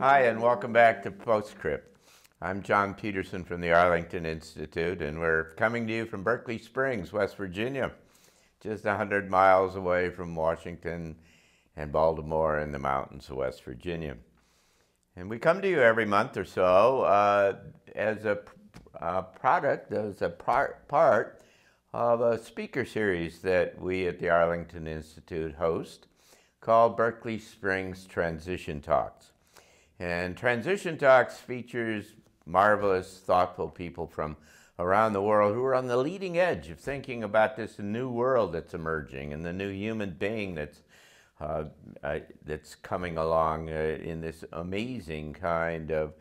Hi, and welcome back to Postscript. I'm John Petersen from the Arlington Institute, and we're coming to you from Berkeley Springs, West Virginia, just 100 miles away from Washington and Baltimore in the mountains of West Virginia. And we come to you every month or so as a part of a speaker series that we at the Arlington Institute host called Berkeley Springs Transition Talks. And Transition Talks features marvelous, thoughtful people from around the world who are on the leading edge of thinking about this new world that's emerging and the new human being that's coming along in this amazing kind of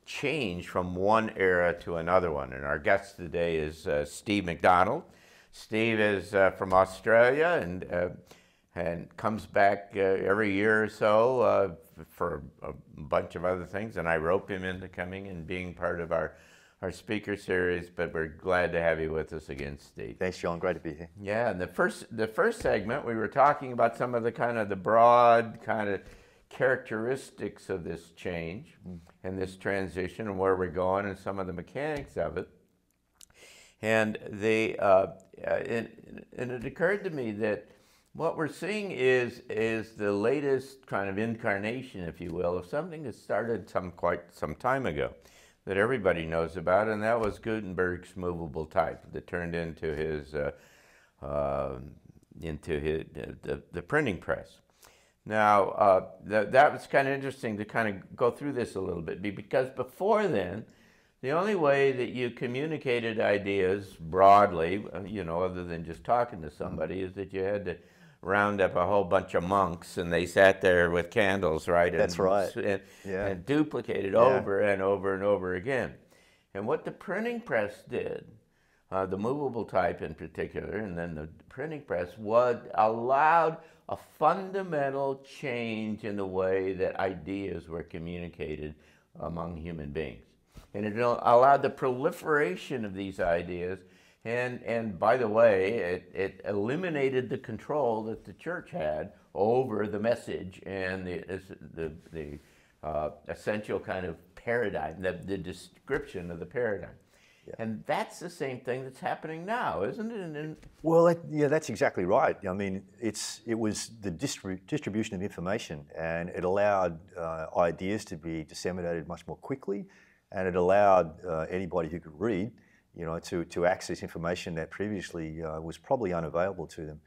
change from one era to another one. And our guest today is Steve McDonald. Steve is from Australia and comes back every year or so for a bunch of other things, and I rope him into coming and being part of our speaker series, but we're glad to have you with us again, Steve. Thanks, John. Great to be here. Yeah, and the first segment, we were talking about some of the broad kind of characteristics of this change and this transition and where we're going and some of the mechanics of it. And it occurred to me that what we're seeing is the latest kind of incarnation, if you will, of something that started quite some time ago that everybody knows about, and that was Gutenberg's movable type that turned into the printing press. Now, that was kind of interesting to kind of go through this a little bit, because before then, the only way that you communicated ideas broadly, other than just talking to somebody, is that you had to round up a whole bunch of monks, and they sat there with candles, right? That's right. And duplicated over and over and over again. And what the printing press did, the movable type in particular, and then the printing press, allowed a fundamental change in the way that ideas were communicated among human beings. And it allowed the proliferation of these ideas. And by the way, it eliminated the control that the church had over the message and the essential kind of paradigm, the description of the paradigm. Yeah. And that's the same thing that's happening now, isn't it? Well, yeah, that's exactly right. I mean, it was the distribution of information, and it allowed ideas to be disseminated much more quickly, and it allowed anybody who could read to access information that previously was probably unavailable to them.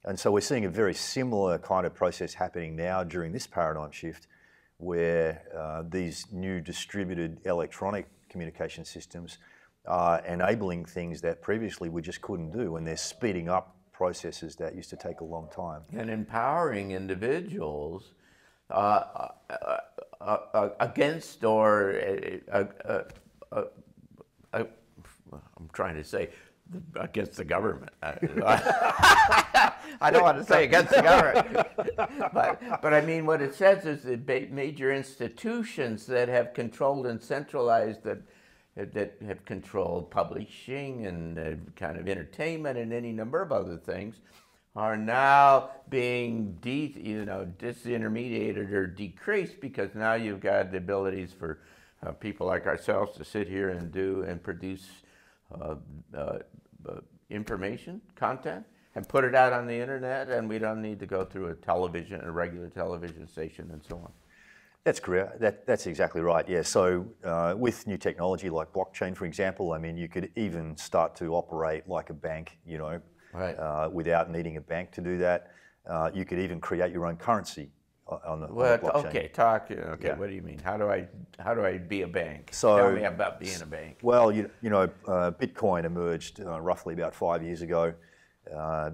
And so we're seeing a very similar kind of process happening now during this paradigm shift, where these new distributed electronic communication systems are enabling things that previously we just couldn't do, and they're speeding up processes that used to take a long time. And empowering individuals against or I'm trying to say against the government. I don't want to say against the government, but I mean what it says is the major institutions that have controlled and centralized that have controlled publishing and kind of entertainment and any number of other things are now being disintermediated or decreased, because now you've got the abilities for people like ourselves to sit here and do and produce information, content, and put it out on the internet, and we don't need to go through a regular television station and so on. That's correct. That's exactly right. Yeah. So with new technology like blockchain, for example, I mean, you could even start to operate like a bank, right. Without needing a bank to do that. You could even create your own currency on the blockchain. Okay. What do you mean? How do I be a bank? So, tell me about being a bank. Well, Bitcoin emerged roughly about 5 years ago,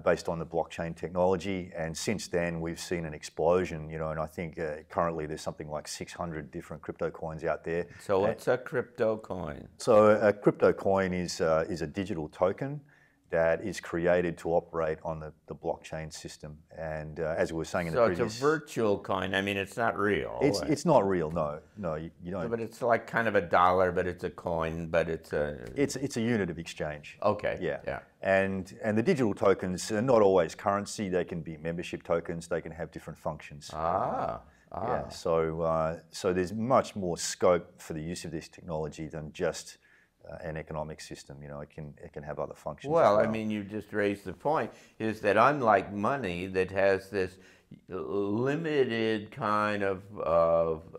based on the blockchain technology, and since then we've seen an explosion. And I think currently there's something like 600 different crypto coins out there. So what's a crypto coin? So a crypto coin is a digital token that is created to operate on the blockchain system. And as we were saying in the previous... So it's a virtual coin. I mean, it's not real. It's not real, no. You don't. But it's like kind of a dollar, but it's a coin, but it's a... It's a unit of exchange. Okay. Yeah. And the digital tokens are not always currency. They can be membership tokens. They can have different functions. Yeah, so there's much more scope for the use of this technology than just an economic system. You know, it can have other functions as Well, well. I mean, you just raised the point, is that unlike money that has this limited kind of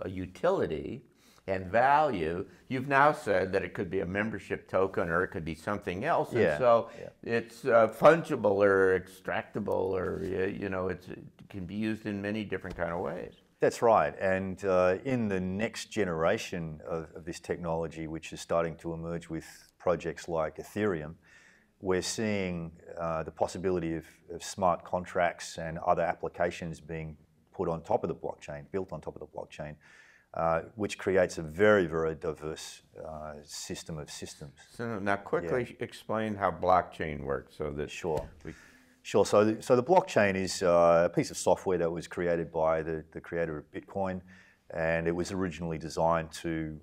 a utility and value, you've now said that it could be a membership token or it could be something else. And so it's fungible or extractable, or, you know, it can be used in many different kind of ways. That's right, and in the next generation of this technology, which is starting to emerge with projects like Ethereum, we're seeing the possibility of smart contracts and other applications being put on top of the blockchain, built on top of the blockchain, which creates a very, very diverse system of systems. So now quickly explain how blockchain works so that... Sure. Sure. So the blockchain is a piece of software that was created by the creator of Bitcoin, and it was originally designed to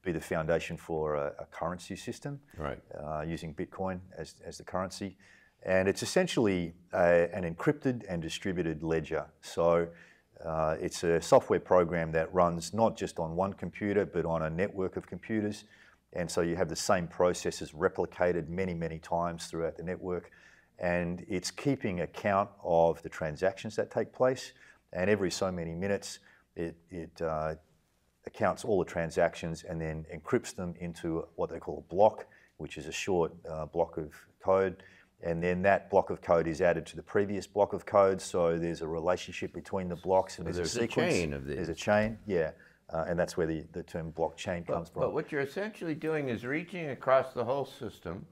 be the foundation for a currency system, right? Using Bitcoin as the currency. And it's essentially an encrypted and distributed ledger. So it's a software program that runs not just on one computer, but on a network of computers. And so you have the same processes replicated many, many times throughout the network. And it's keeping account of the transactions that take place, and every so many minutes it accounts all the transactions and then encrypts them into what they call a block, which is a short block of code, and then that block of code is added to the previous block of code, so there's a relationship between the blocks, and there's a sequence. Chain of these. There's a chain, and that's where the term blockchain comes from. But what you're essentially doing is reaching across the whole system,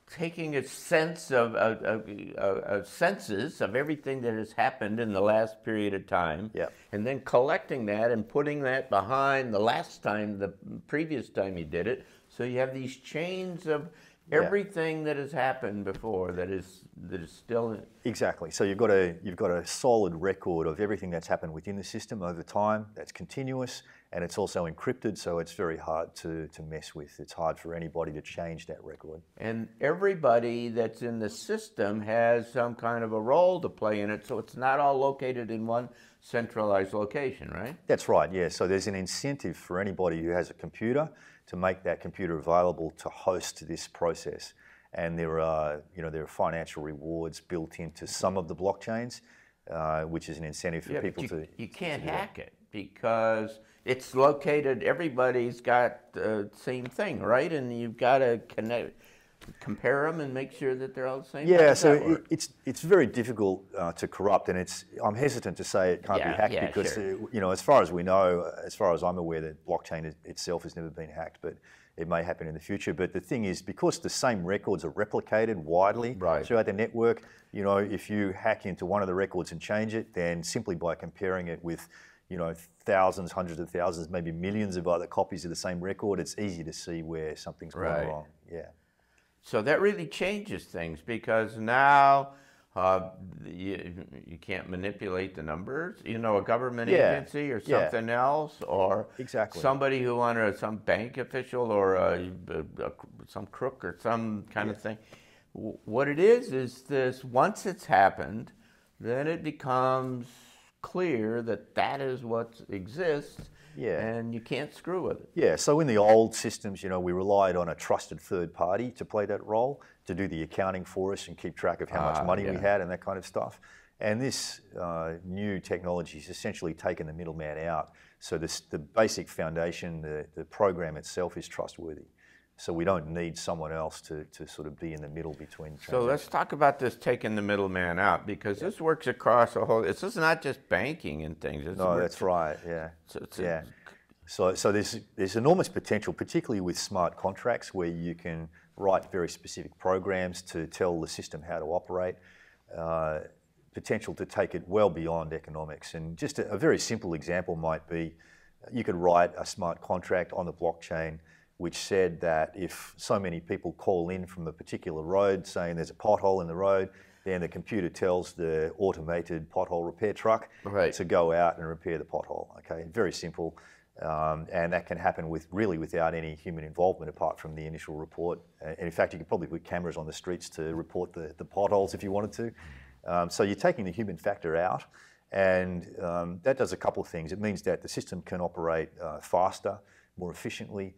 taking a sense of senses of everything that has happened in the last period of time, and then collecting that and putting that behind the last time, the previous time you did it. So you have these chains of everything that has happened before that is still in. Exactly. So you've got a solid record of everything that's happened within the system over time. That's continuous, and it's also encrypted, so it's very hard to mess with. It's hard for anybody to change that record. And everybody that's in the system has some kind of a role to play in it, so it's not all located in one centralized location, right? That's right, yeah. So there's an incentive for anybody who has a computer to make that computer available to host this process. And there are financial rewards built into some of the blockchains, which is an incentive for people to... You can't hack it because it's located, everybody's got the same thing, right? And you've got to compare them and make sure that they're all the same. Yeah, so it's very difficult to corrupt, and I'm hesitant to say it can't be hacked because as far as we know, as far as I'm aware, that blockchain itself has never been hacked, but it may happen in the future. But the thing is, because the same records are replicated widely throughout the network, if you hack into one of the records and change it, then simply by comparing it with thousands, hundreds of thousands, maybe millions of other copies of the same record, it's easy to see where something's gone wrong. Yeah. So that really changes things because now you can't manipulate the numbers. A government agency or something else, or somebody who some bank official or some crook or some kind of thing. What it is this: once it's happened, then it becomes clear that is what exists. And you can't screw with it. Yeah, so in the old systems, we relied on a trusted third party to play that role, to do the accounting for us and keep track of how much money we had and that kind of stuff. And this new technology has essentially taken the middleman out. So the basic foundation, the program itself is trustworthy. So we don't need someone else to sort of be in the middle between transactions. So let's talk about this taking the middleman out, because this works across a whole, this is not just banking and things. No, that's right, So there's enormous potential, particularly with smart contracts, where you can write very specific programs to tell the system how to operate. Potential to take it well beyond economics. And just a very simple example might be, you could write a smart contract on the blockchain which said that if so many people call in from a particular road saying there's a pothole in the road, then the computer tells the automated pothole repair truck to go out and repair the pothole. Okay, very simple. And that can happen really without any human involvement apart from the initial report. And in fact, you could probably put cameras on the streets to report the potholes if you wanted to. So you're taking the human factor out, And that does a couple of things. It means that the system can operate faster, more efficiently,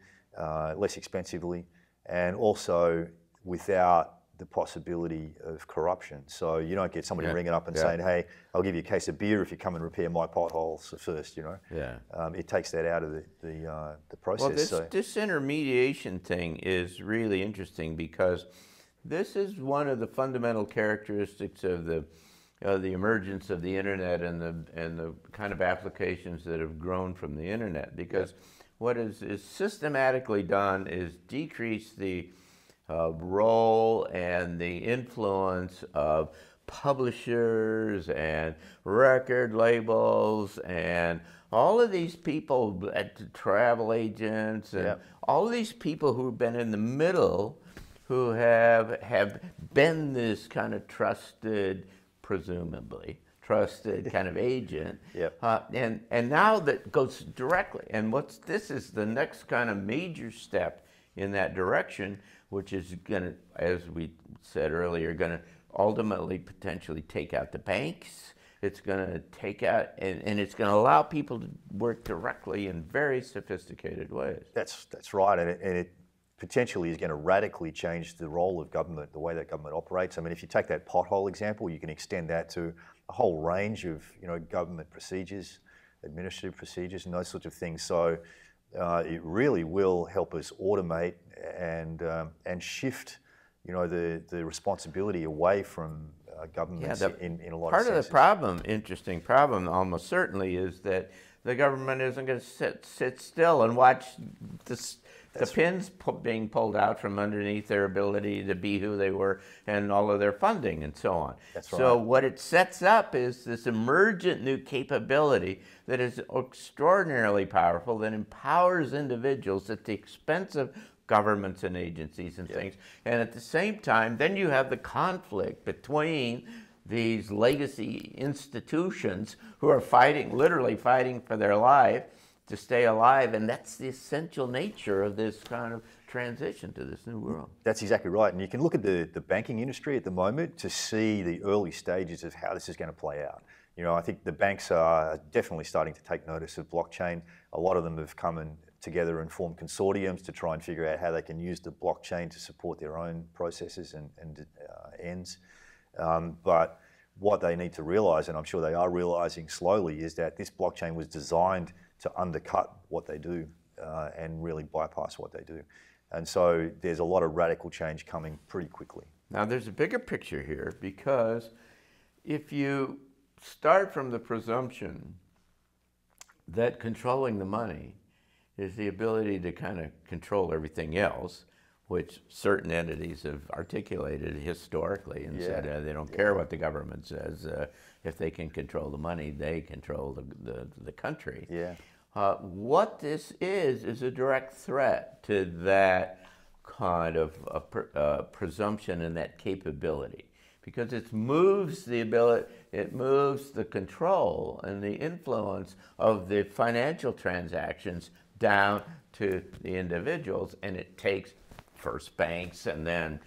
less expensively, and also without the possibility of corruption. So you don't get somebody ringing up and saying, hey, I'll give you a case of beer if you come and repair my potholes first, you know. It takes that out of the process. Well, this disintermediation thing is really interesting because this is one of the fundamental characteristics of the emergence of the internet and the kind of applications that have grown from the internet. Because what is systematically done is decrease the role and the influence of publishers and record labels and all of these people, travel agents, and all of these people who've been in the middle, who have been this kind of trusted, presumably trusted kind of agent, and now that goes directly. And this is the next kind of major step in that direction, which is going to, as we said earlier, going to ultimately potentially take out the banks. It's going to take out, and it's going to allow people to work directly in very sophisticated ways. That's right, and it potentially is going to radically change the role of government, the way that government operates. I mean, if you take that pothole example, you can extend that to a whole range of government procedures, administrative procedures, and those sorts of things. So it really will help us automate and shift, the responsibility away from governments in a lot of senses. Part of the problem, interesting problem, almost certainly, is that the government isn't going to sit still and watch the pins being pulled out from underneath their ability to be who they were and all of their funding and so on. That's right. So what it sets up is this emergent new capability that is extraordinarily powerful, that empowers individuals at the expense of governments and agencies and things. And at the same time, then you have the conflict between these legacy institutions who are literally fighting for their life to stay alive, and that's the essential nature of this kind of transition to this new world. That's exactly right, and you can look at the banking industry at the moment to see the early stages of how this is going to play out. I think the banks are definitely starting to take notice of blockchain. A lot of them have come together and formed consortiums to try and figure out how they can use the blockchain to support their own processes and ends. But what they need to realize, and I'm sure they are realizing slowly, is that this blockchain was designed to undercut what they do and really bypass what they do. And so there's a lot of radical change coming pretty quickly. Now there's a bigger picture here, because if you start from the presumption that controlling the money is the ability to kind of control everything else, which certain entities have articulated historically and said they don't care what the government says. If they can control the money, they control the country. What this is a direct threat to that kind of presumption and that capability, because it moves the control and the influence of the financial transactions down to the individuals, and it takes first banks and then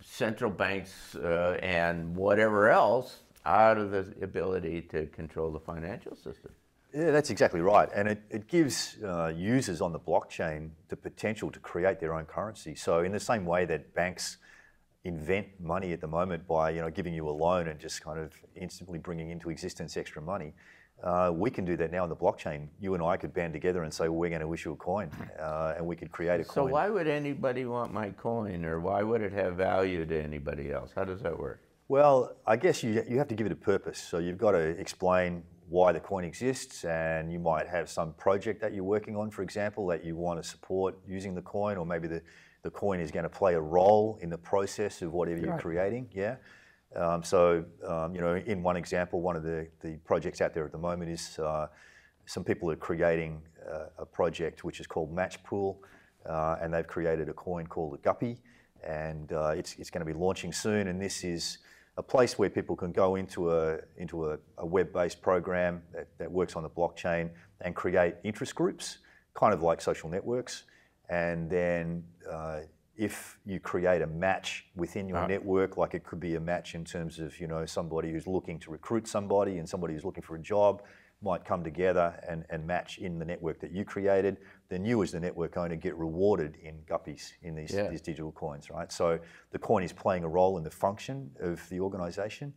central banks and whatever else out of the ability to control the financial system. Yeah, that's exactly right. And it gives users on the blockchain the potential to create their own currency. So in the same way that banks invent money at the moment by giving you a loan and just kind of instantly bringing into existence extra money, we can do that now on the blockchain. You and I could band together and say, well, we're going to issue a coin, and we could create a coin. So why would anybody want my coin, or why would it have value to anybody else? How does that work? Well, I guess you have to give it a purpose. So you've got to explain why the coin exists, and you might have some project that you're working on, for example, that you want to support using the coin, or maybe the coin is going to play a role in the process of whatever you're creating. In one example, one of the projects out there at the moment is some people are creating a project which is called Match Pool, and they've created a coin called a guppy, and it's going to be launching soon. And this is a place where people can go into a web-based program that works on the blockchain and create interest groups, kind of like social networks, and then if you create a match within your network, like it could be a match in terms of, you know, somebody who's looking to recruit somebody and somebody who's looking for a job might come together and match in the network that you created, then you as the network owner get rewarded in guppies, in these digital coins, right? So the coin is playing a role in the function of the organization.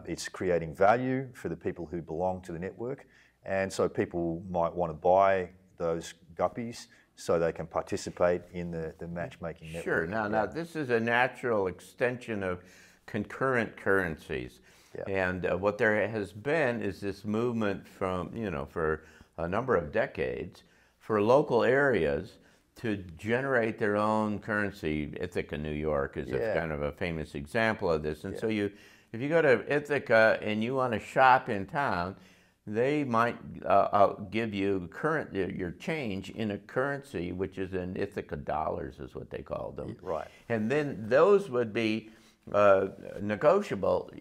It's creating value for the people who belong to the network. And so people might want to buy those guppies so they can participate in the matchmaking network. Sure. Now this is a natural extension of concurrent currencies. Yeah. And what there has been is this movement from, you know, for a number of decades, for local areas to generate their own currency. Ithaca, New York is a kind of a famous example of this. And so if you go to Ithaca and you want to shop in town, they might give you your change in a currency, which is in Ithaca dollars, is what they call them. Right. And then those would be negotiable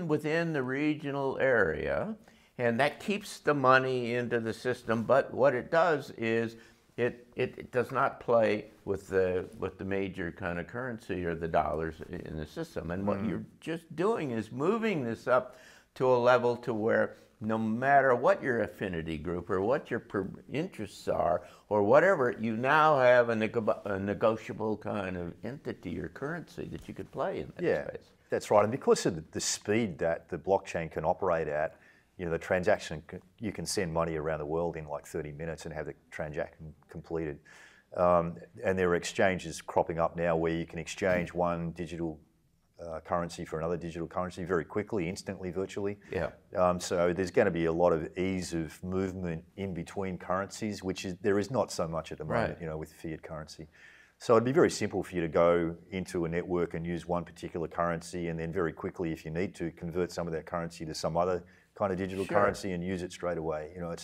within the regional area, and that keeps the money into the system. But what it does is it does not play with the major kind of currency or the dollars in the system. And what you're just doing is moving this up to a level to where no matter what your affinity group or what your interests are or whatever, you now have a negotiable kind of entity or currency that you could play in that space. That's right. And because of the speed that the blockchain can operate at, you know, the transaction, you can send money around the world in like 30 minutes and have the transaction completed. And there are exchanges cropping up now where you can exchange one digital currency for another digital currency very quickly, instantly, virtually. Yeah. So there's going to be a lot of ease of movement in between currencies, which there is not so much at the moment, you know, with fiat currency. So it'd be very simple for you to go into a network and use one particular currency, and then very quickly, if you need to, convert some of that currency to some other kind of digital currency and use it straight away. You know,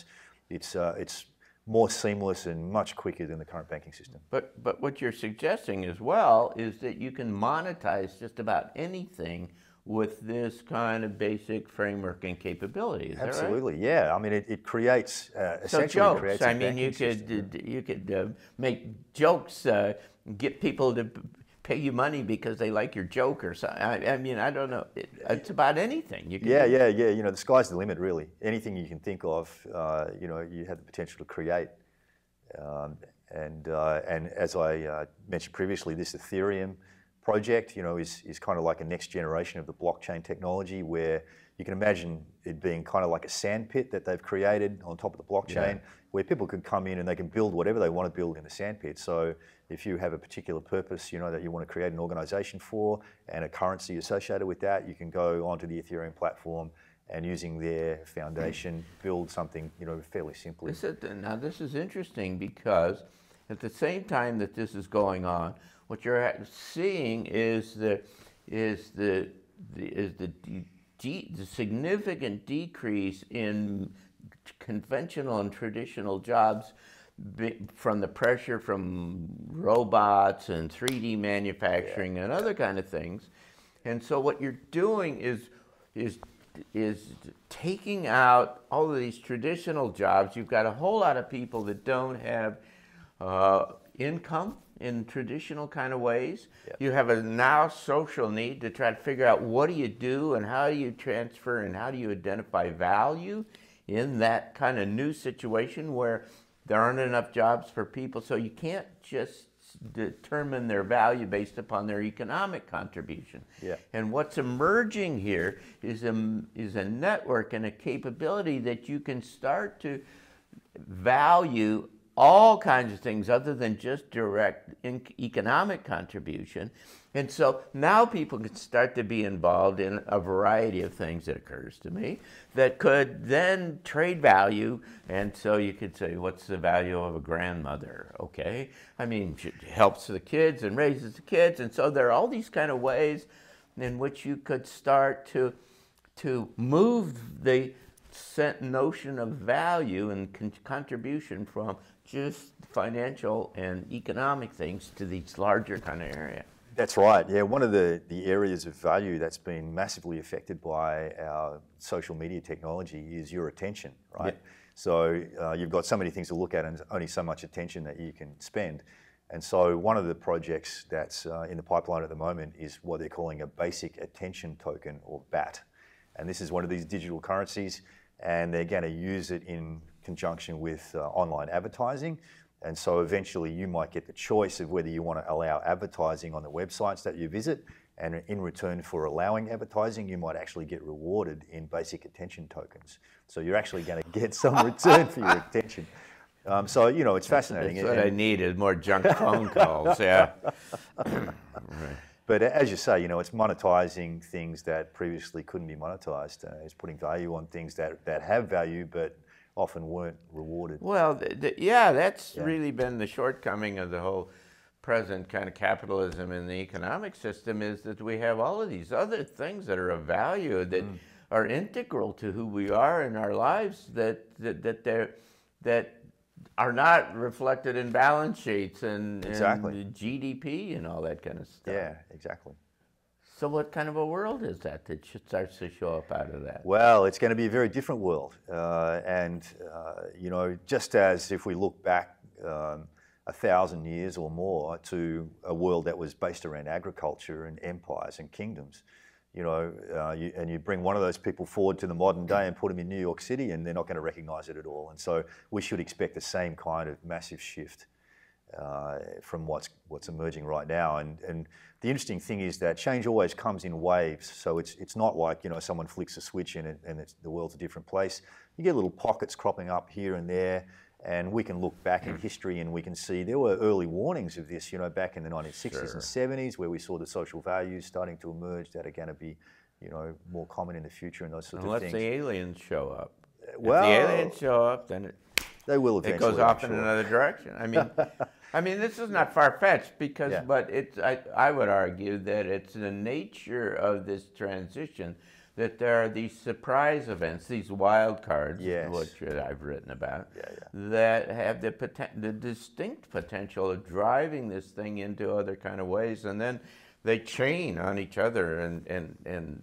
it's more seamless and much quicker than the current banking system. But what you're suggesting as well is that you can monetize just about anything with this kind of basic framework and capability. Is Absolutely, that right? Yeah. I mean, it creates essentially jokes. Creates I mean, you could make jokes, get people to pay you money because they like your joke or something. I mean, I don't know. It's about anything. You can yeah. You know, the sky's the limit, really. Anything you can think of, you know, you have the potential to create. And as I mentioned previously, this Ethereum project, you know, is kind of like a next generation of the blockchain technology, where you can imagine it being kind of like a sandpit that they've created on top of the blockchain, where people can come in and they can build whatever they want to build in the sandpit. So if you have a particular purpose, you know, that you want to create an organization for and a currency associated with that, you can go onto the Ethereum platform and using their foundation, build something, you know, fairly simply. Now this is interesting because at the same time that this is going on, what you're seeing is the significant decrease in conventional and traditional jobs from the pressure from robots and 3D manufacturing and other kind of things. And so what you're doing is taking out all of these traditional jobs. You've got a whole lot of people that don't have income in traditional kind of ways. You have a now social need to try to figure out what do you do and how do you transfer and how do you identify value in that kind of new situation where there aren't enough jobs for people. So you can't just determine their value based upon their economic contribution. And what's emerging here is a network and a capability that you can start to value all kinds of things other than just direct economic contribution. And so now people can start to be involved in a variety of things, that occurs to me, that could then trade value. And so you could say, what's the value of a grandmother? Okay, I mean, it helps the kids and raises the kids. And so there are all these kind of ways in which you could start to move the notion of value and contribution from just financial and economic things to these larger kind of area. That's right. Yeah, one of the areas of value that's been massively affected by our social media technology is your attention, right? So you've got so many things to look at and only so much attention that you can spend. And so one of the projects that's in the pipeline at the moment is what they're calling a basic attention token, or BAT. And this is one of these digital currencies, and they're going to use it in conjunction with online advertising. And so eventually you might get the choice of whether you want to allow advertising on the websites that you visit, and in return for allowing advertising, you might actually get rewarded in basic attention tokens. So you're actually going to get some return for your attention. So, you know, it's fascinating. That's what I need is more junk phone calls, yeah. Right. But as you say, you know, it's monetizing things that previously couldn't be monetized. It's putting value on things that have value but often weren't rewarded. Well, yeah, that's really been the shortcoming of the whole present kind of capitalism in the economic system, is that we have all of these other things that are of value that are integral to who we are in our lives that are not reflected in balance sheets and GDP and all that kind of stuff. Yeah, exactly. So what kind of a world is that starts to show up out of that? Well, it's going to be a very different world. You know, just as if we look back 1,000 years or more to a world that was based around agriculture and empires and kingdoms, you know, and you bring one of those people forward to the modern day and put them in New York City, and they're not going to recognize it at all. And so we should expect the same kind of massive shift from what's emerging right now. And the interesting thing is that change always comes in waves. So it's not like, you know, someone flicks a switch and the world's a different place. You get little pockets cropping up here and there. And we can look back in history and we can see there were early warnings of this, you know, back in the 1960s and 70s, where we saw the social values starting to emerge that are going to be, you know, more common in the future and those sorts of things. Unless the aliens show up. Well, if the aliens show up, then they will eventually. It goes off in another direction. I mean, this is not far-fetched because, but I would argue that it's the nature of this transition that there are these surprise events, these wild cards, which I've written about, that have the distinct potential of driving this thing into other kind of ways, and then they chain on each other and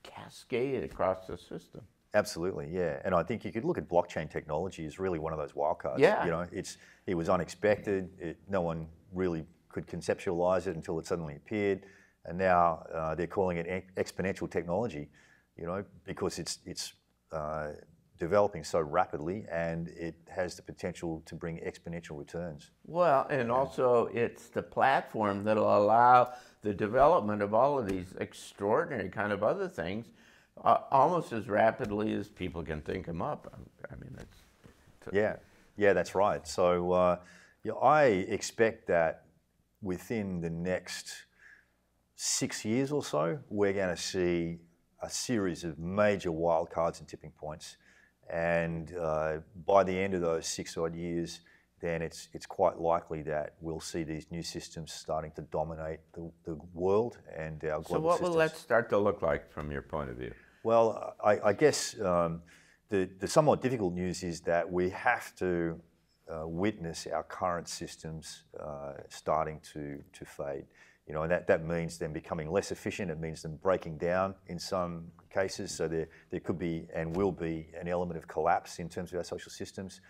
cascade across the system. Absolutely, yeah. And I think you could look at blockchain technology as really one of those wild cards. Yeah. You know, it was unexpected. No one really could conceptualize it until it suddenly appeared. And now they're calling it exponential technology, you know, because it's developing so rapidly and it has the potential to bring exponential returns. Well, and also it's the platform that'll allow the development of all of these extraordinary kind of other things almost as rapidly as people can think them up. I mean, yeah, that's right. So I expect that within the next 6 years or so, we're going to see a series of major wildcards and tipping points. And by the end of those 6 odd years, then it's quite likely that we'll see these new systems starting to dominate the world and our global systems. So what will that start to look like from your point of view? Well, I guess the somewhat difficult news is that we have to witness our current systems starting to fade. You know, and that means them becoming less efficient. It means them breaking down in some cases. So there could be and will be an element of collapse in terms of our social systems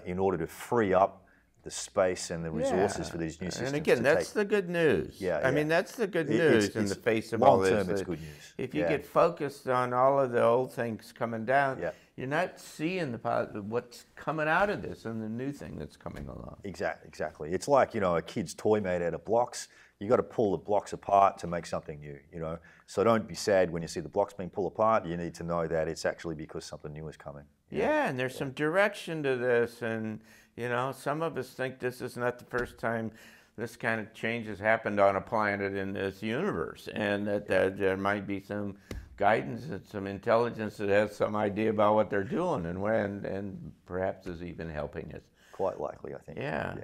in order to free up the space and the resources for these new systems. And again, that's the good news. I mean, that's the good news in the face of all this. Long term, it's good news. If you get focused on all of the old things coming down, you're not seeing what's coming out of this and the new thing that's coming along. Exactly. It's like, you know, a kid's toy made out of blocks. You got to pull the blocks apart to make something new, you know. So don't be sad when you see the blocks being pulled apart. You need to know that it's actually because something new is coming. Yeah, and there's some direction to this, and you know, some of us think this is not the first time this kind of change has happened on a planet in this universe, and that there might be some guidance and some intelligence that has some idea about what they're doing and perhaps is even helping us. Quite likely, I think. Yeah.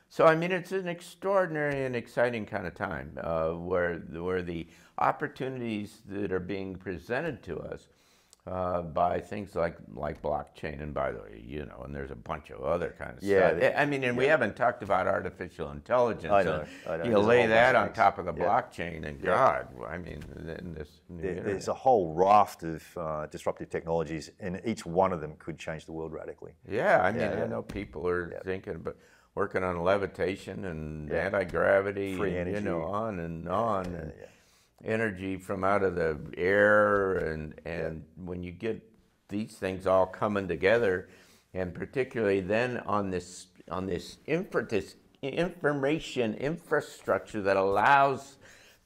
So I mean, it's an extraordinary and exciting kind of time where the opportunities that are being presented to us by things like blockchain, and by the way, you know, and there's a bunch of other kind of stuff. I mean, and we haven't talked about artificial intelligence. I know. You lay that on top of the blockchain, and God, I mean, in this there's a whole raft of disruptive technologies, and each one of them could change the world radically. Yeah, I mean, I know people are thinking, but working on levitation and anti-gravity, free and, energy, on and on. Energy from out of the air, and when you get these things all coming together, and particularly then on this information infrastructure that allows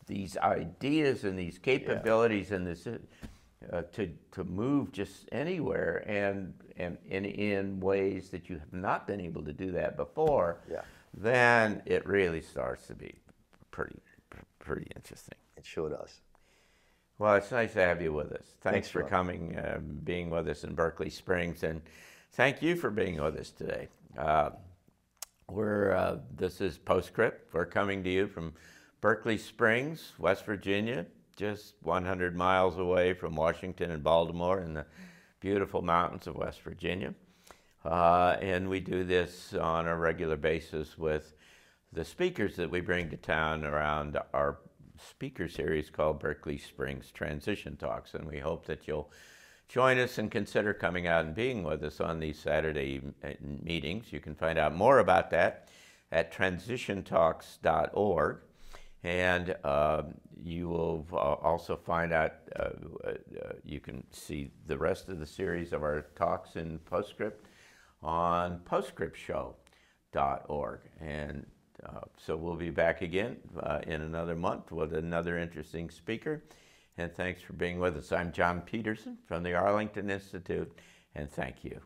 these ideas and these capabilities and this to move just anywhere, and in ways that you have not been able to do that before, then it really starts to be pretty interesting. It sure does. Well, it's nice to have you with us. Thanks for Rob. coming, being with us in Berkeley Springs, and thank you for being with us today. This is Postscript. We're coming to you from Berkeley Springs, West Virginia, just 100 miles away from Washington and Baltimore in the beautiful mountains of West Virginia. And we do this on a regular basis with the speakers that we bring to town around our speaker series called Berkeley Springs Transition Talks, and we hope that you'll join us and consider coming out and being with us on these Saturday meetings. You can find out more about that at transitiontalks.org, and you will also find out, you can see the rest of the series of our talks in Postscript on postscriptshow.org. And so we'll be back again in another month with another interesting speaker. And thanks for being with us. I'm John Petersen from the Arlington Institute, and thank you.